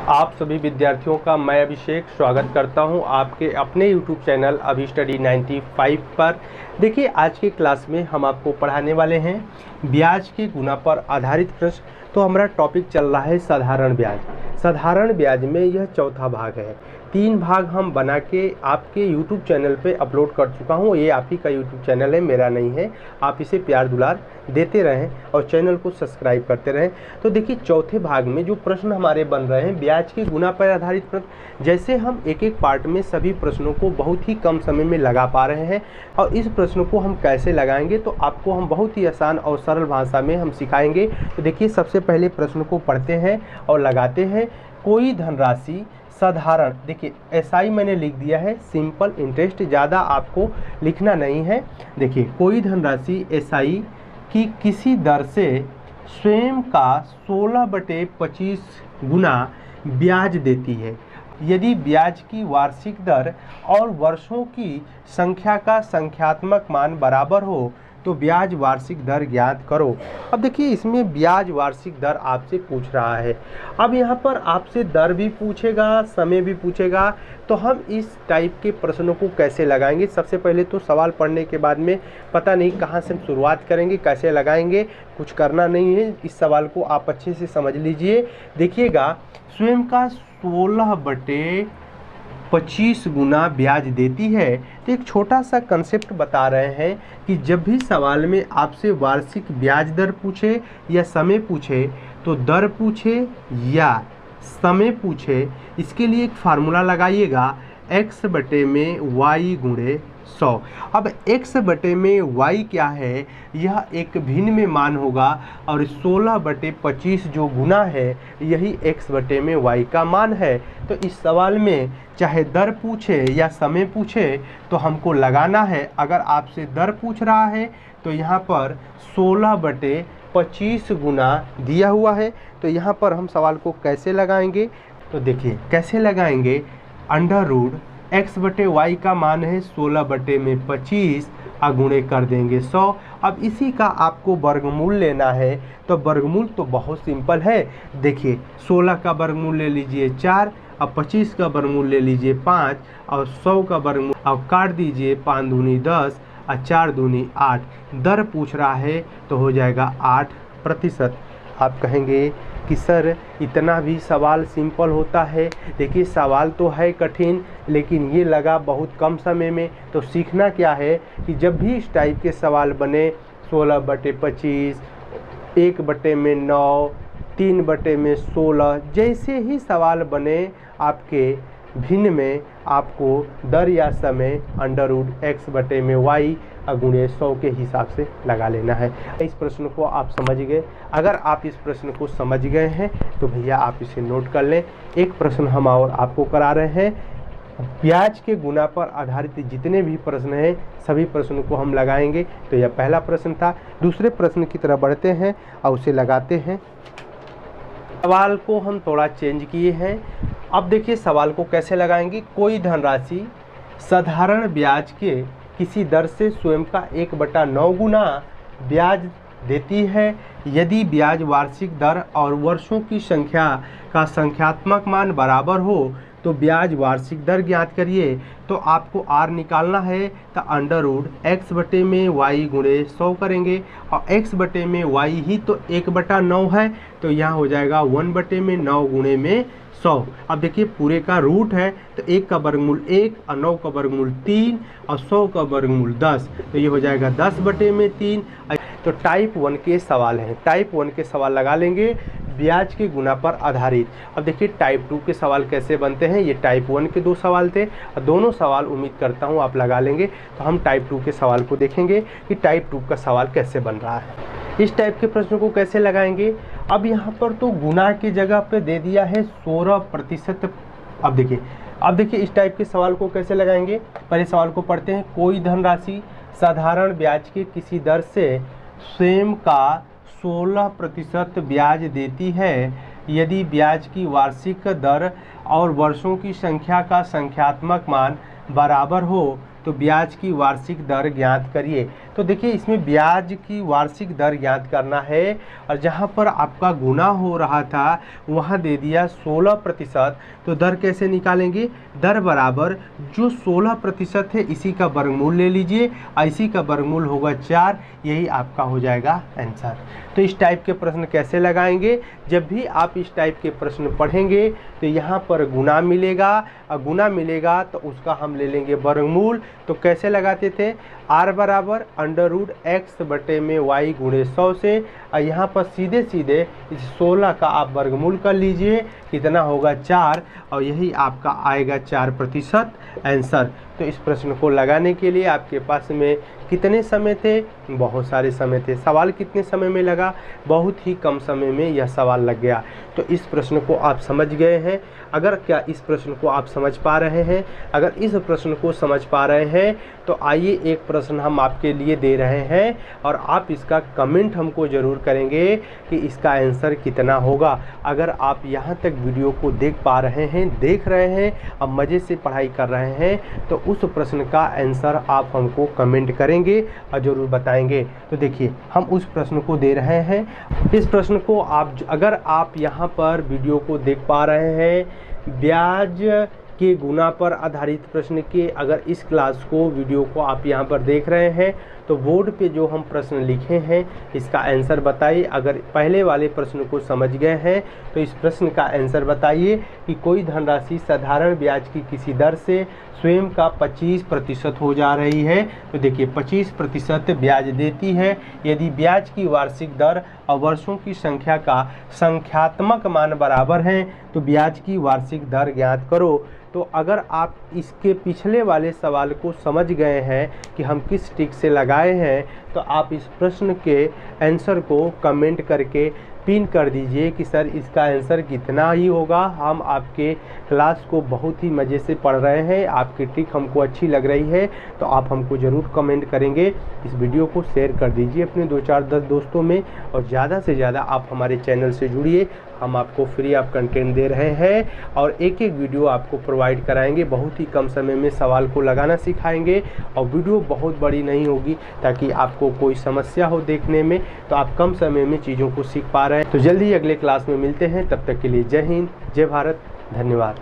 आप सभी विद्यार्थियों का मैं अभिषेक स्वागत करता हूं आपके अपने YouTube चैनल अभी स्टडी 95 पर। देखिए, आज की क्लास में हम आपको पढ़ाने वाले हैं ब्याज के गुना पर आधारित प्रश्न। तो हमारा टॉपिक चल रहा है साधारण ब्याज। साधारण ब्याज में यह चौथा भाग है। 3 भाग हम बना के आपके YouTube चैनल पे अपलोड कर चुका हूँ। ये आप ही का YouTube चैनल है, मेरा नहीं है। आप इसे प्यार दुलार देते रहें और चैनल को सब्सक्राइब करते रहें। तो देखिए, चौथे भाग में जो प्रश्न हमारे बन रहे हैं ब्याज के गुना पर आधारित प्रश्न, जैसे हम एक एक पार्ट में सभी प्रश्नों को बहुत ही कम समय में लगा पा रहे हैं और इस प्रश्न को हम कैसे लगाएंगे तो आपको हम बहुत ही आसान और सरल भाषा में हम सिखाएंगे। तो देखिए, सबसे पहले प्रश्न को पढ़ते हैं और लगाते हैं। कोई धनराशि साधारण, देखिए एसआई मैंने लिख दिया है, सिंपल इंटरेस्ट, ज़्यादा आपको लिखना नहीं है। देखिए, कोई धनराशि एसआई की किसी दर से स्वयं का 16/25 गुना ब्याज देती है। यदि ब्याज की वार्षिक दर और वर्षों की संख्या का संख्यात्मक मान बराबर हो तो ब्याज वार्षिक दर ज्ञात करो। अब देखिए, इसमें ब्याज वार्षिक दर आपसे पूछ रहा है। अब यहाँ पर आपसे दर भी पूछेगा, समय भी पूछेगा, तो हम इस टाइप के प्रश्नों को कैसे लगाएंगे। सबसे पहले तो सवाल पढ़ने के बाद में पता नहीं कहाँ से हम शुरुआत करेंगे, कैसे लगाएंगे, कुछ करना नहीं है। इस सवाल को आप अच्छे से समझ लीजिए। देखिएगा, स्वयं का 16/25 गुना ब्याज देती है। तो एक छोटा सा कंसेप्ट बता रहे हैं कि जब भी सवाल में आपसे वार्षिक ब्याज दर पूछे या समय पूछे, तो दर पूछे या समय पूछे, इसके लिए एक फार्मूला लगाइएगा, x बटे में y गुणे 100। अब x बटे में y क्या है, यह एक भिन्न में मान होगा और 16/25 जो गुना है यही x बटे में y का मान है। तो इस सवाल में चाहे दर पूछे या समय पूछे तो हमको लगाना है। अगर आपसे दर पूछ रहा है तो यहाँ पर 16/25 गुना दिया हुआ है। तो यहाँ पर हम सवाल को कैसे लगाएंगे, तो देखिए कैसे लगाएंगे। अंडर रूट x बटे वाई का मान है 16/25 गुणे कर देंगे 100। अब इसी का आपको वर्गमूल लेना है। तो वर्गमूल तो बहुत सिंपल है। देखिए, 16 का वर्गमूल ले लीजिए 4, अब 25 का वर्गमूल ले लीजिए 5 और 100 का वर्गमूल अब काट दीजिए, 5 दूनी 10 और 4 दूनी 8। दर पूछ रहा है तो हो जाएगा 8%। आप कहेंगे कि सर इतना भी सवाल सिंपल होता है। देखिए, सवाल तो है कठिन, लेकिन ये लगा बहुत कम समय में। तो सीखना क्या है कि जब भी इस टाइप के सवाल बने, 16/25, 1/9, 3/16, जैसे ही सवाल बने आपके भिन्न में, आपको दर या समय अंडर रूट x बटे में y गुणे 100 के हिसाब से लगा लेना है। इस प्रश्न को आप समझ गए। अगर आप इस प्रश्न को समझ गए हैं तो भैया आप इसे नोट कर लें। एक प्रश्न हम और आपको करा रहे हैं। ब्याज के गुना पर आधारित जितने भी प्रश्न हैं सभी प्रश्नों को हम लगाएंगे। तो यह पहला प्रश्न था। दूसरे प्रश्न की तरफ बढ़ते हैं और उसे लगाते हैं। सवाल को हम थोड़ा चेंज किए हैं। अब देखिए, सवाल को कैसे लगाएंगे। कोई धनराशि साधारण ब्याज के किसी दर से स्वयं का 1/9 गुना ब्याज देती है। यदि ब्याज वार्षिक दर और वर्षों की संख्या का संख्यात्मक मान बराबर हो तो ब्याज वार्षिक दर ज्ञात करिए। तो आपको r निकालना है, तो अंडर रूट x बटे में y गुणे 100 करेंगे और x बटे में y ही तो 1/9 है, तो यहाँ हो जाएगा 1/9 गुणे में 100। अब देखिए, पूरे का रूट है तो 1 का वर्गमूल 1 और 9 का वर्गमूल 3 और 100 का वर्गमूल 10, तो ये हो जाएगा 10/3। तो टाइप 1 के सवाल हैं। टाइप 1 के सवाल लगा लेंगे ब्याज के गुना पर आधारित। अब देखिए, टाइप 2 के सवाल कैसे बनते हैं। ये टाइप 1 के 2 सवाल थे और दोनों सवाल उम्मीद करता हूँ आप लगा लेंगे। तो हम टाइप 2 के सवाल को देखेंगे कि टाइप 2 का सवाल कैसे बन रहा है, इस टाइप के प्रश्नों को कैसे लगाएंगे। अब यहाँ पर तो गुना की जगह पे दे दिया है 16%। अब देखिए इस टाइप के सवाल को कैसे लगाएंगे। पहले सवाल को पढ़ते हैं। कोई धनराशि साधारण ब्याज के किसी दर से स्वयं का 16% ब्याज देती है। यदि ब्याज की वार्षिक दर और वर्षों की संख्या का संख्यात्मक मान बराबर हो तो ब्याज की वार्षिक दर ज्ञात करिए। तो देखिए इसमें ब्याज की वार्षिक दर ज्ञात करना है और जहाँ पर आपका गुना हो रहा था वहाँ दे दिया 16%। तो दर कैसे निकालेंगे? दर बराबर जो 16% है इसी का वर्गमूल ले लीजिए और इसी का वर्गमूल होगा 4, यही आपका हो जाएगा आंसर। तो इस टाइप के प्रश्न कैसे लगाएंगे? जब भी आप इस टाइप के प्रश्न पढ़ेंगे तो यहाँ पर गुना मिलेगा और गुना मिलेगा तो उसका हम ले लेंगे वर्गमूल। तो कैसे लगाते थे? r बराबर √x/y गुणे 100 से, और यहाँ पर सीधे सीधे इस 16 का आप वर्गमूल कर लीजिए, कितना होगा 4, और यही आपका आएगा 4% आंसर। तो इस प्रश्न को लगाने के लिए आपके पास में कितने समय थे? बहुत सारे समय थे। सवाल कितने समय में लगा? बहुत ही कम समय में यह सवाल लग गया। तो इस प्रश्न को आप समझ गए हैं? अगर क्या इस प्रश्न को आप समझ पा रहे हैं? अगर इस प्रश्न को समझ पा रहे हैं तो आइए एक प्रश्न हम आपके लिए दे रहे हैं और आप इसका कमेंट हमको ज़रूर करेंगे कि इसका आंसर कितना होगा। अगर आप यहाँ तक वीडियो को देख पा रहे हैं, देख रहे हैं और मज़े से पढ़ाई कर रहे हैं तो उस प्रश्न का आंसर आप हमको कमेंट करेंगे और ज़रूर बताएंगे। तो देखिए हम उस प्रश्न को दे रहे हैं। इस प्रश्न को आप अगर आप यहाँ पर वीडियो को देख पा रहे हैं, ब्याज के गुना पर आधारित प्रश्न के अगर इस क्लास को वीडियो को आप यहाँ पर देख रहे हैं तो बोर्ड पे जो हम प्रश्न लिखे हैं इसका आंसर बताइए। अगर पहले वाले प्रश्न को समझ गए हैं तो इस प्रश्न का आंसर बताइए कि कोई धनराशि साधारण ब्याज की किसी दर से स्वयं का 25% हो जा रही है। तो देखिए 25% ब्याज देती है। यदि ब्याज की वार्षिक दर और वर्षों की संख्या का संख्यात्मक मान बराबर हैं तो ब्याज की वार्षिक दर ज्ञात करो। तो अगर आप इसके पिछले वाले सवाल को समझ गए हैं कि हम किस ट्रिक से लगाए हैं तो आप इस प्रश्न के आंसर को कमेंट करके पिन कर दीजिए कि सर इसका आंसर कितना ही होगा। हम आपके क्लास को बहुत ही मज़े से पढ़ रहे हैं, आपकी ट्रिक हमको अच्छी लग रही है तो आप हमको ज़रूर कमेंट करेंगे। इस वीडियो को शेयर कर दीजिए अपने 2-4-10 दोस्तों में और ज़्यादा से ज़्यादा आप हमारे चैनल से जुड़िए। हम आपको फ्री ऑफ कंटेंट दे रहे हैं और एक एक वीडियो आपको प्रोवाइड कराएंगे। बहुत ही कम समय में सवाल को लगाना सिखाएंगे और वीडियो बहुत बड़ी नहीं होगी ताकि आपको कोई समस्या हो देखने में तो आप कम समय में चीज़ों को सीख पा रहे हैं। तो जल्दी अगले क्लास में मिलते हैं, तब तक के लिए जय हिंद, जय भारत, धन्यवाद।